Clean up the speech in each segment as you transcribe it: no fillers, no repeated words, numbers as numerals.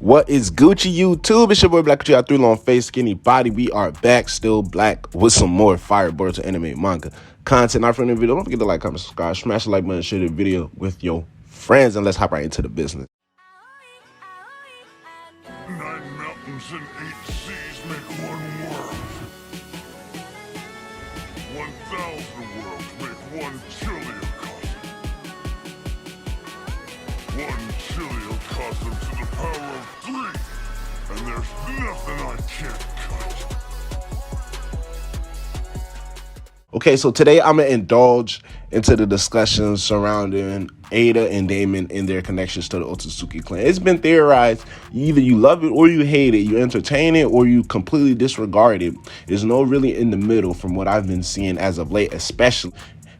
What is Gucci YouTube? It's your boy Black Gucci out 3 long face, skinny body. We are back, still black, with some more fire boards to anime manga content. Not for any video. Don't forget to like, comment, subscribe, smash the like button, share the video with your friends, and let's hop right into the business. 9 mountains and 8 seas make one world. 1,000 worlds make one chiliocosm. 1 chiliocosm to the power of 3, and there's nothing I can't cut. Okay, so today I'm going to indulge into the discussion surrounding Eida and Daemon and their connections to the Otsutsuki clan. It's been theorized, either you love it or you hate it, you entertain it or you completely disregard it. There's no really in the middle from what I've been seeing as of late, especially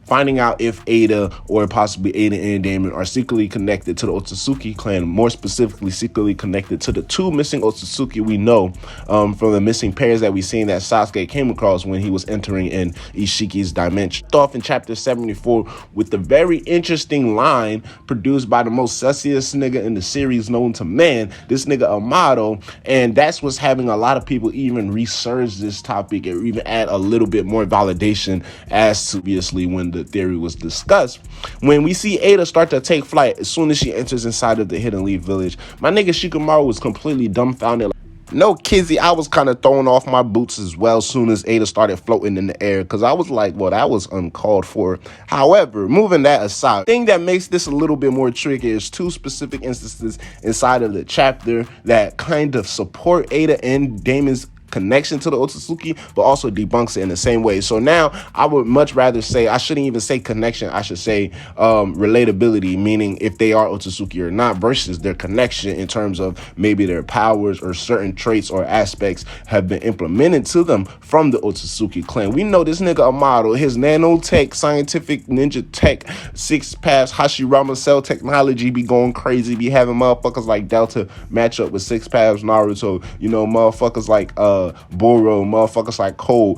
finding out if Eida or possibly Eida and Daemon are secretly connected to the Otsutsuki clan, more specifically secretly connected to the 2 missing Otsutsuki we know from the missing pairs that we seen that Sasuke came across when he was entering in Ishiki's dimension. Off in chapter 74 with the very interesting line produced by the most sussiest nigga in the series known to man, this nigga Amato, and that's what's having a lot of people even research this topic or even add a little bit more validation as to obviously when the theory was discussed. When we see Eida start to take flight as soon as she enters inside of the Hidden Leaf village, my nigga Shikamaru was completely dumbfounded. No kizzy, I was kind of throwing off my boots as well as soon as Eida started floating in the air, because I was like, well, that was uncalled for. However, moving that aside, the thing that makes this a little bit more tricky is 2 specific instances inside of the chapter that kind of support Eida and Daemon's connection to the Otsutsuki, but also debunks it in the same way. So now I would much rather say, I shouldn't even say connection, I should say relatability, meaning if they are Otsutsuki or not, versus their connection in terms of maybe their powers or certain traits or aspects have been implemented to them from the Otsutsuki clan. We know this nigga Amato, his nanotech, scientific ninja tech, 6-pass Hashirama cell technology be going crazy, be having motherfuckers like Delta match up with 6-pass Naruto, you know, motherfuckers like Boro, motherfuckers like Code,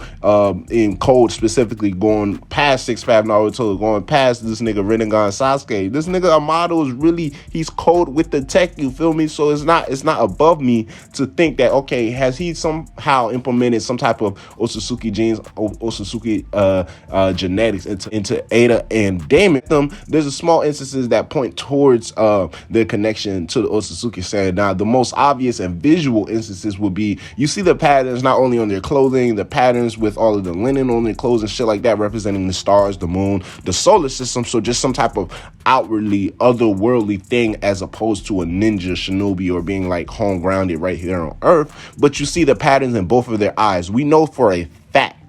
in Code specifically going past 6-pass Naruto, going past this nigga Rinnegan Sasuke. This nigga Amato is really, he's Code with the tech, you feel me? So it's not above me to think that, okay, has he somehow implemented some type of Otsutsuki genes, Otsutsuki genetics into Eida and Daemon? There's a small instances that point towards their connection to the Otsutsuki clan. Now, the most obvious and visual instances would be, you see the patterns not only on their clothing, the patterns with all of the linen on their clothes and shit like that, representing the stars, the moon, the solar system. So just some type of outwardly otherworldly thing as opposed to a ninja shinobi or being like home grounded right here on Earth. But you see the patterns in both of their eyes. We know for a fact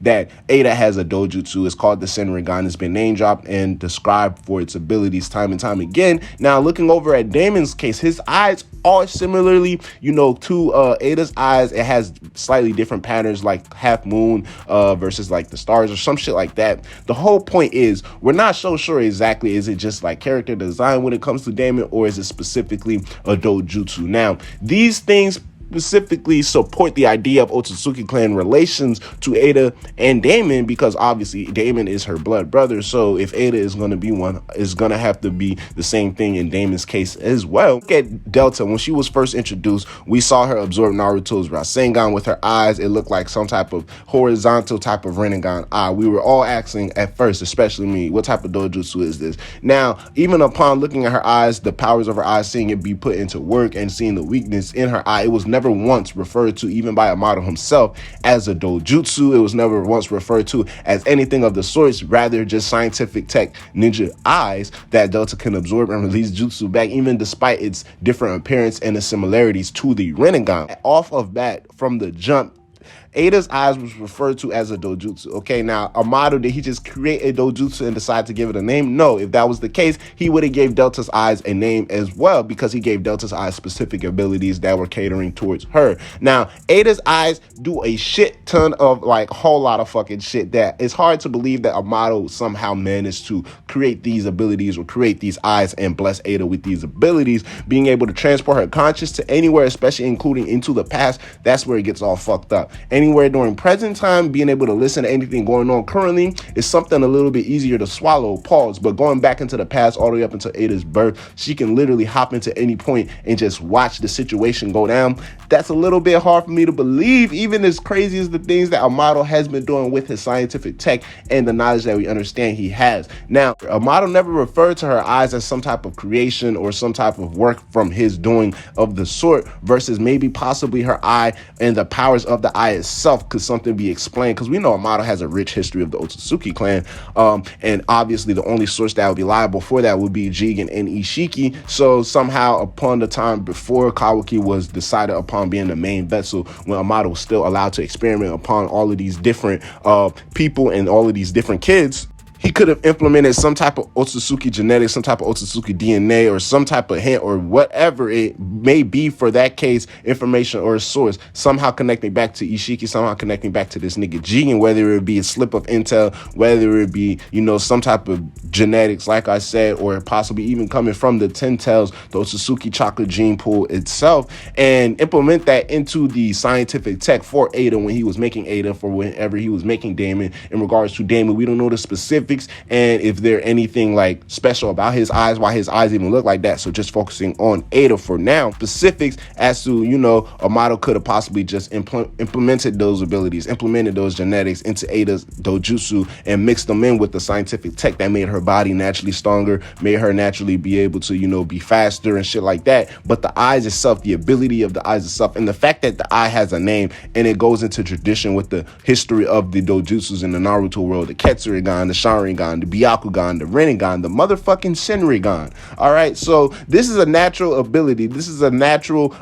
that Eida has a dojutsu. It's called the Senringan. It's been name dropped and described for its abilities time and time again. Now, looking over at Daemon's case, his eyes are similarly, you know, to Eida's eyes. It has slightly different patterns, like half moon versus like the stars or some shit like that. The whole point is, we're not so sure exactly, is it just like character design when it comes to Daemon, or is it specifically a dojutsu? Now, these things specifically support the idea of Otsutsuki clan relations to Eida and Daemon, because obviously Daemon is her blood brother. So if Eida is going to be one, it's going to have to be the same thing in Daemon's case as well. Look at Delta. When she was first introduced, we saw her absorb Naruto's Rasengan with her eyes. It looked like some type of horizontal type of Rinnegan eye. We were all asking at first, especially me, what type of dojutsu is this? Now, even upon looking at her eyes, the powers of her eyes, seeing it be put into work and seeing the weakness in her eye, it was never once referred to, even by Amato himself, as a dojutsu. It was never once referred to as anything of the sorts, rather just scientific tech ninja eyes that Delta can absorb and release jutsu back, even despite its different appearance and the similarities to the Rinnegan. Off of that, from the jump, Eida's eyes was referred to as a dojutsu. Okay, now Amato, did he just create a dojutsu and decide to give it a name? No. If that was the case, he would have gave Delta's eyes a name as well, because he gave Delta's eyes specific abilities that were catering towards her. Now, Eida's eyes do a shit ton of like whole lot of fucking shit that it's hard to believe that Amato somehow managed to create these abilities or create these eyes and bless Eida with these abilities, being able to transport her conscious to anywhere, especially including into the past. That's where it gets all fucked up. anywhere during present time, being able to listen to anything going on currently is something a little bit easier to swallow, pause. But going back into the past all the way up until Eida's birth, she can literally hop into any point and just watch the situation go down. That's a little bit hard for me to believe, even as crazy as the things that Amado has been doing with his scientific tech and the knowledge that we understand he has. Now, Amado never referred to her eyes as some type of creation or some type of work from his doing of the sort, versus maybe possibly her eye and the powers of the eye itself could something be explained, because we know Amado has a rich history of the Otsutsuki clan, and obviously the only source that would be liable for that would be Jigen and Ishiki. So somehow upon the time before Kawaki was decided upon being the main vessel, when Amado was still allowed to experiment upon all of these different people and all of these different kids, he could have implemented some type of Otsutsuki genetics, some type of Otsutsuki DNA, or some type of hint, or whatever it may be for that case, information or a source, somehow connecting back to Ishiki, somehow connecting back to this nigga Jigen, whether it be a slip of intel, whether it be, you know, some type of genetics, like I said, or possibly even coming from the 10 tails, the Otsutsuki chocolate gene pool itself, and implement that into the scientific tech for Eida when he was making Eida, for whenever he was making Daemon. In regards to Daemon, we don't know the specifics and if there anything like special about his eyes, why his eyes even look like that. So just focusing on Eida for now. Specifics as to, you know, Amado could have possibly just implemented those abilities, implemented those genetics into Eida's dojutsu and mixed them in with the scientific tech that made her body naturally stronger, made her naturally be able to, you know, be faster and shit like that. But the eyes itself, the ability of the eyes itself, and the fact that the eye has a name and it goes into tradition with the history of the dojutsus in the Naruto world, the Ketsurugan, the Sharingan, the Byakugan, the Rinnegan, the motherfucking Shinrigan. All right, so this is a natural ability. This is a natural,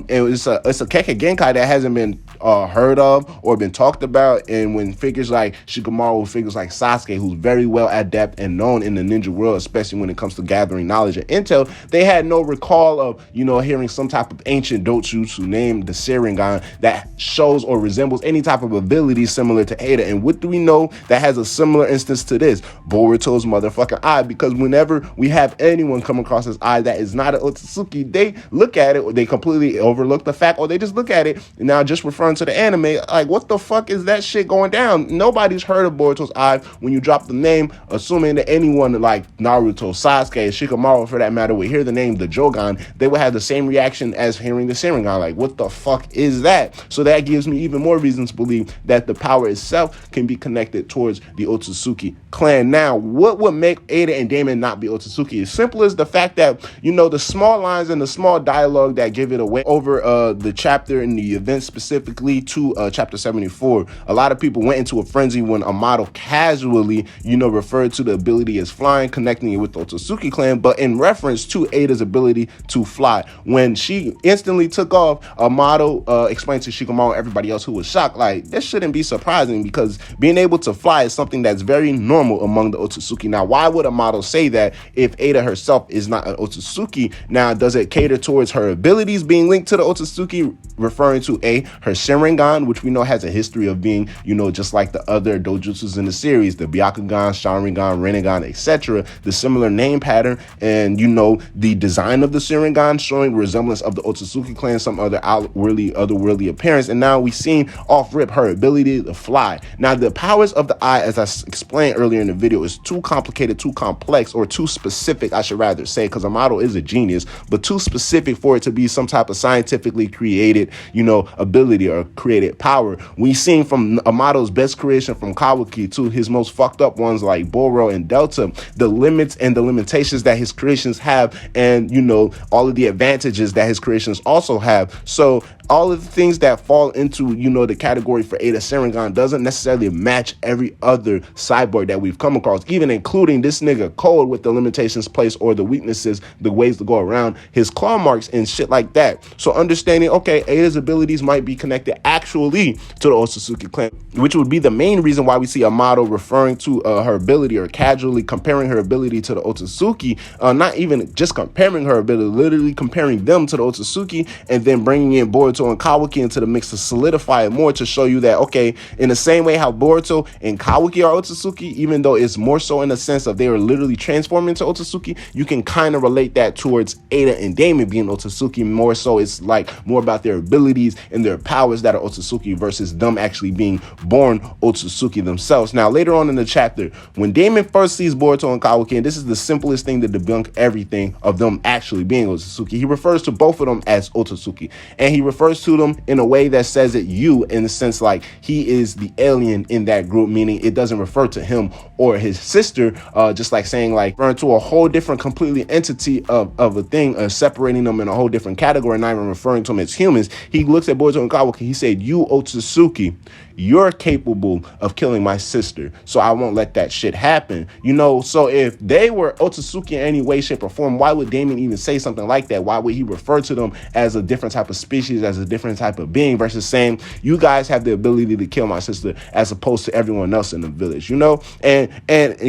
it's a Kekkei Genkai that hasn't been heard of or been talked about. And when figures like Shikamaru, figures like Sasuke, who's very well adept and known in the ninja world, especially when it comes to gathering knowledge and intel, they had no recall of, you know, hearing some type of ancient dojutsu named the Sharingan that shows or resembles any type of ability similar to Eida. And what do we know that has a similar instance to this? Boruto's motherfucking eye. Because whenever we have anyone come across his eye that is not an Otsutsuki, they look at it, or they completely overlook the fact, or they just look at it and now just referring to the anime, like, what the fuck is that shit going down? Nobody's heard of Boruto's eye when you drop the name, assuming that anyone like Naruto, Sasuke, Shikamaru for that matter would hear the name the Jogan, they would have the same reaction as hearing the Sharingan. Like, what the fuck is that? So that gives me even more reasons to believe that the power itself can be connected towards the Otsutsuki clan. Now, what would make Eida and Daemon not be Otsutsuki? As simple as the fact that, you know, the small lines and the small dialogue that give it away over the chapter and the event specifically to chapter 74. A lot of people went into a frenzy when Amado casually, you know, referred to the ability as flying, connecting it with the Otsutsuki clan, but in reference to Eida's ability to fly. When she instantly took off, Amado explained to Shikamaru and everybody else who was shocked, like, this shouldn't be surprising because being able to fly is something that's very normal among the Otsutsuki. Now, why would Amado say that if Eida herself is not an Otsutsuki? Now, does it cater towards her abilities being linked to the Otsutsuki, referring to her Sharingan, which we know has a history of being, you know, just like the other dojutsus in the series, the Byakugan, Sharingan, Rinnegan, etc., the similar name pattern, and, you know, the design of the Sharingan showing resemblance of the Otsutsuki clan, some other otherworldly appearance. And now we've seen off rip her ability to fly. Now, the powers of the eye, as I explained earlier in the video, is too complicated, too complex, or too specific, I should rather say, because Amado is a genius, but too specific for it to be some type of scientifically created, you know, ability or created power. We've seen from Amado's best creation from Kawaki to his most fucked up ones like Boro and Delta, the limits and the limitations that his creations have, and, you know, all of the advantages that his creations also have. So all of the things that fall into, you know, the category for Eida Sharingan doesn't necessarily match every other cyborg that we've come across, even including this nigga Code with the limitations placed or the weaknesses, the ways to go around his claw marks and shit like that. So understanding, okay, Eida's abilities might be connected actually to the Otsutsuki clan, which would be the main reason why we see Amado referring to her ability or casually comparing her ability to the Otsutsuki, not even just comparing her ability, literally comparing them to the Otsutsuki, and then bringing in Boruto and Kawaki into the mix to solidify it more, to show you that, okay, in the same way how Boruto and Kawaki are Otsutsuki, even though it's more so in the sense of they are literally transforming into Otsutsuki, you can kind of relate that towards Eida and Daemon being Otsutsuki. More so it's like more about their abilities and their powers that are Otsutsuki versus them actually being born Otsutsuki themselves. Now, later on in the chapter, when Daemon first sees Boruto and Kawaki, and this is the simplest thing to debunk everything of them actually being Otsutsuki, he refers to both of them as Otsutsuki, and he refers to them in a way that says it you, in the sense like he is the alien in that group, meaning it doesn't refer to him or his sister, just like saying like referring to a whole different completely entity of a thing, separating them in a whole different category, not even referring to them as humans. He looks at Boruto and Kawaki, he said, you Otsutsuki, you're capable of killing my sister, so I won't let that shit happen. You know, so if they were Otsutsuki in any way, shape, or form, why would Daemon even say something like that? Why would he refer to them as a different type of species, as a different type of being, versus saying, you guys have the ability to kill my sister as opposed to everyone else in the village, you know? And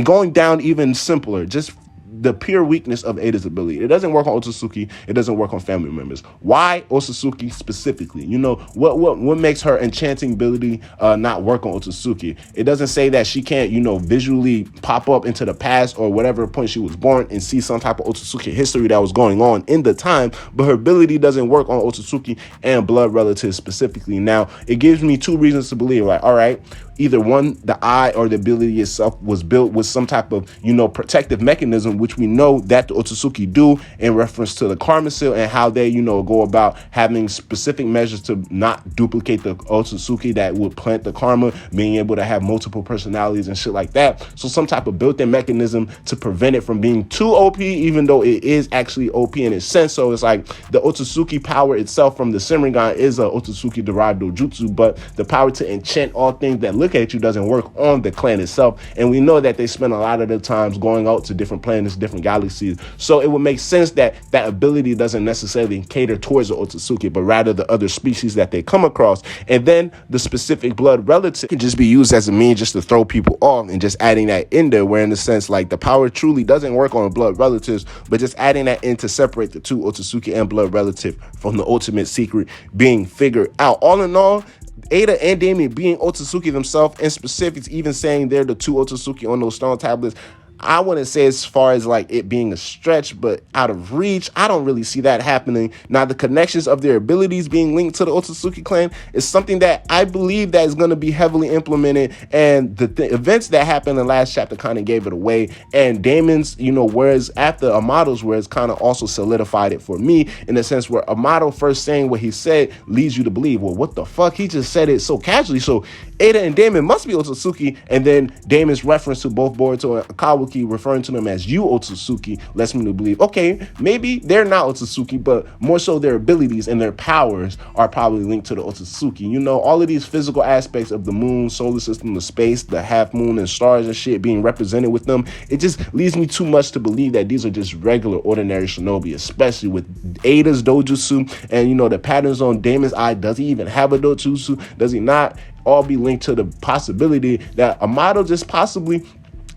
going down even simpler, just the pure weakness of Eida's ability. It doesn't work on Otsutsuki. It doesn't work on family members. Why Otsutsuki specifically? You know, what makes her enchanting ability not work on Otsutsuki? It doesn't say that she can't, you know, visually pop up into the past or whatever point she was born and see some type of Otsutsuki history that was going on in the time, but her ability doesn't work on Otsutsuki and blood relatives specifically. Now, it gives me two reasons to believe, like, all right, either one, the eye or the ability itself was built with some type of, you know, protective mechanism, which we know that the Otsutsuki do in reference to the karma seal and how they, you know, go about having specific measures to not duplicate the Otsutsuki that would plant the karma, being able to have multiple personalities and shit like that. So some type of built-in mechanism to prevent it from being too OP, even though it is actually OP in its sense. So it's like the Otsutsuki power itself from the Senringan is a Otsutsuki derived dojutsu, but the power to enchant all things that look at you doesn't work on the clan itself. And we know that they spend a lot of the times going out to different planets, different galaxies. So it would make sense that that ability doesn't necessarily cater towards the Otsutsuki, but rather the other species that they come across. And then the specific blood relative can just be used as a means just to throw people off, and just adding that in there, where in the sense like the power truly doesn't work on blood relatives, but just adding that in to separate the two, Otsutsuki and blood relative, from the ultimate secret being figured out. All in all, Eida and Daemon being Otsutsuki themselves, in specifics, even saying they're the two Otsutsuki on those stone tablets, I wouldn't say as far as like it being a stretch, but out of reach, I don't really see that happening. Now, the connections of their abilities being linked to the Otsutsuki clan is something that I believe that is going to be heavily implemented, and the events that happened in the last chapter kind of gave it away. And Daemon's, you know, whereas after Amato's, where it's kind of also solidified it for me, in the sense where Amato first saying what he said leads you to believe, well, what the fuck? He just said it so casually. So Eida and Daemon must be Otsutsuki, and then Daemon's reference to both Boruto and Kawaki referring to them as you Otsutsuki lets me to believe, okay, maybe they're not Otsutsuki, but more so their abilities and their powers are probably linked to the Otsutsuki. You know, all of these physical aspects of the moon, solar system, the space, the half moon and stars and shit being represented with them, it just leads me too much to believe that these are just regular, ordinary shinobi, especially with Eida's dojutsu and, you know, the patterns on Daemon's eye. Does he even have a dojutsu? Does he not? All be linked to the possibility that Amato just possibly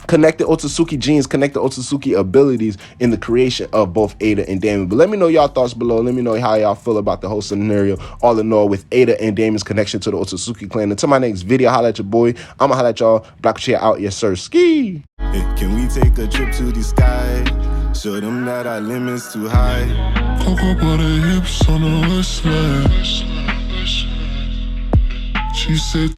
connected Otsutsuki genes, connected Otsutsuki abilities in the creation of both Eida and Daemon. But let me know y'all thoughts below. Let me know how y'all feel about the whole scenario, all in all, with Eida and Daemon's connection to the Otsutsuki clan. Until my next video, holla at your boy. I'ma holla at y'all. Black Chair out. Yes, sir. Ski. Hey, can we take a trip to the sky? Show them that our limit's too high. Cocoa butter hips on the west side. She said